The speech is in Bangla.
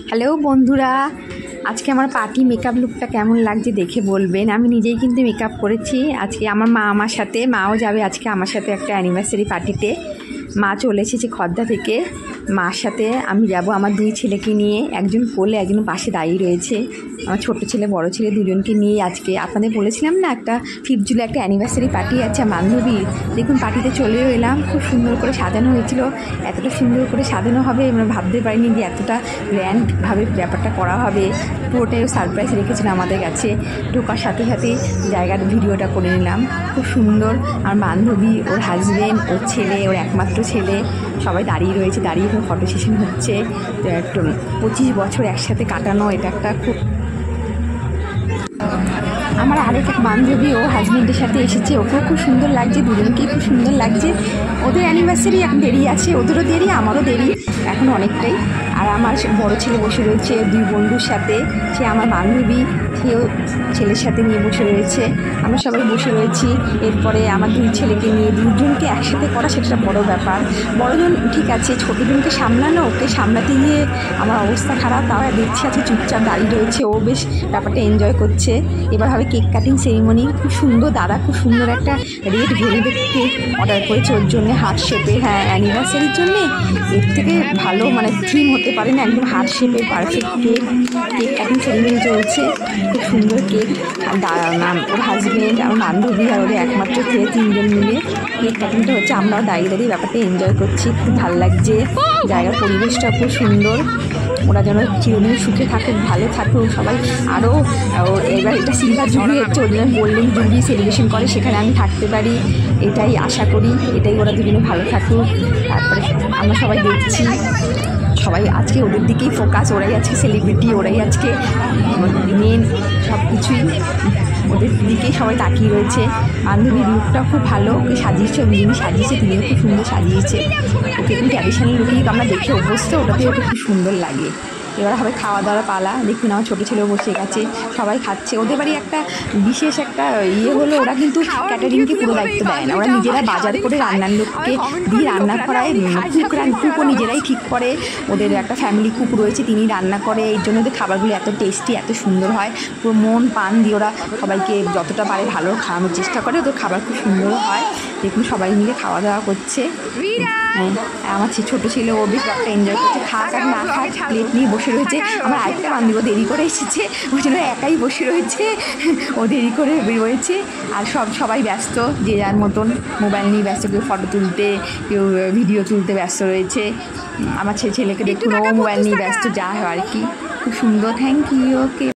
হ্যালো বন্ধুরা, আজকে আমার পার্টি মেকআপ লুকটা কেমন লাগছে দেখে বলবেন। আমি নিজেই কিন্তু মেকআপ করেছি। আজকে আমার মা আমার সাথে, মাও যাবে আজকে আমার সাথে একটা অ্যানিভার্সারি পার্টিতে। মা চলে এসেছে খদ্দা থেকে, মার সাথে আমি যাব। আমার দুই ছেলেকে নিয়ে, একজন কোলে একজন পাশে দাঁড়িয়ে রয়েছে। আমার ছোট ছেলে বড় ছেলে দুজনকে নিয়ে আজকে আপনাদের বলেছিলাম না, একটা 5 জুলাই একটা অ্যানিভার্সারি পার্টি আছে বান্ধবীর। দেখুন পার্টিতে চলেও এলাম, খুব সুন্দর করে সাজানো হয়েছিল। এতটা সুন্দর করে সাজানো হবে আমরা ভাবতে পারিনি যে এতটা গ্র্যান্ডভাবে ব্যাপারটা করা হবে। পুরোটাই সারপ্রাইজ রেখেছিল আমাদের কাছে। ঢোকার সাথে সাথে জায়গার ভিডিওটা করে নিলাম, খুব সুন্দর। আর বান্ধবী, ওর হাজবেন্ড, ওর ছেলে, ওর একমাত্র ছেলে সবাই দাঁড়িয়ে রয়েছে, দাঁড়িয়ে ফটো সেশন হচ্ছে। তো একটু 25 বছর একসাথে কাটানো, এটা একটা খুব। আমার আরেক এক বান্ধবী ও হাজবেন্ডের সাথে এসেছে, ওকেও খুব সুন্দর লাগছে, দুজনকেই খুব সুন্দর লাগছে। ওদের অ্যানিভার্সারি এখন দেরি আছে, ওদেরও দেরি আমারও দেরি এখন অনেকটাই। আর আমার বড় ছেলে বসে রয়েছে দুই বন্ধুর সাথে, সে আমার বান্ধবী, সেও ছেলের সাথে নিয়ে বসে রয়েছে। আমরা সবাই বসে রয়েছি। এরপরে আমার দুই ছেলেকে নিয়ে দুজনকে একসাথে করা সেটা বড় ব্যাপার। বড়জন ঠিক আছে, ছোটোজনকে সামলানো, ওকে সামলাতে গিয়ে আমার অবস্থা খারাপ। তাও দেখছি আছে চুপচাপ দাঁড়িয়ে রয়েছে, ও বেশ ব্যাপারটা এনজয় করছে। এবার হবে কেক কাটিং সেরিমনি। খুব সুন্দর দাদা, খুব সুন্দর একটা রেড ভেলভেট কেক অর্ডার করেছে ওর জন্য, হার্ট শেপের। হ্যাঁ, অ্যানিভার্সারির জন্যে এর থেকে ভালো মানে থিম হতে পারে না, একদম হার্ট শেপের perfect cake. Cake cutting ceremony চলছে, খুব সুন্দর কেক। আর ওর হাজবেন্ড, আমার বান্ধবী আর ওদের একমাত্র ছেলে, তিনজন মিলে কেক কাটিংটা হচ্ছে। আমরাও দাঁড়িয়ে দাঁড়িয়ে ব্যাপারটা এনজয় করছি, খুব ভালো লাগছে। জায়গার পরিবেশটা খুব সুন্দর। ওরা যেন চিরদিন সুখে থাকুক, ভালো থাকুক সবাই। আরও এবার এটা সিলভার জুবলি হচ্ছে, ওর জন্য গোল্ডেন জুবলি সেলিব্রেশন করে, সেখানে আমি থাকতে পারি এটাই আশা করি। এটাই ওরা দুজনে ভালো থাকুক। তারপরে আমরা সবাই দেখছি, সবাই আজকে ওদের দিকেই ফোকাস, ওরাই আজকে সেলিব্রিটি, ওরাই আজকে মেন, সব কিছুই ওদের দিকেই সবাই তাকিয়ে রয়েছে। বান্ধবীর লুকটা খুব ভালো, ওকে সাজিয়েছে, যিনি সাজিয়েছে তিনিও খুব সুন্দর সাজিয়েছে। ওকে একটু ট্র্যাডিশনাল লুকেই আমরা দেখে অভ্যস্ত, ওটাতে ওকে খুব সুন্দর লাগে। এবার হবে খাওয়া দাওয়ার পালা। দেখুন আমার ছোটো ছেলেও বসে গেছে, সবাই খাচ্ছে। ওদের বাড়ি একটা বিশেষ একটা হলো, ওরা কিন্তু ক্যাটারিংকে পুরো দায়িত্ব দেয় না, ওরা নিজেরা বাজার করে রান্নার লোককে দিয়ে রান্না করায়। কুকও নিজেরাই ঠিক করে, ওদের একটা ফ্যামিলি কুক রয়েছে, তিনি রান্না করে। এই জন্য ওদের খাবারগুলো এত টেস্টি, এত সুন্দর হয়। পুরো মন প্রাণ দিয়ে ওরা সবাইকে যতটা পারে ভালো খাওয়ানোর চেষ্টা করে। ওদের খাবার খুব সুন্দর হয়। দেখুন সবাই মিলে খাওয়া দাওয়া করছে। হ্যাঁ, আমার ছোটো ছেলে ও বেশ একটা এনজয় করছে, খাক আর না খাক প্লেট নিয়ে বসে রয়েছে। আমার আরেকটা বান্ধবী দেরি করে এসেছে, ওই জন্য একাই বসে রয়েছে, ও দেরি করে রয়েছে। আর সবাই ব্যস্ত, যে যার মতন মোবাইল নিয়ে ব্যস্ত, কেউ ফটো তুলতে, কেউ ভিডিও তুলতে ব্যস্ত রয়েছে। আমার ছেলেকে দেখুন, ও মোবাইল নিয়ে ব্যস্ত, যা হয় আর কি। খুব সুন্দর, থ্যাংক ইউ। ওকে।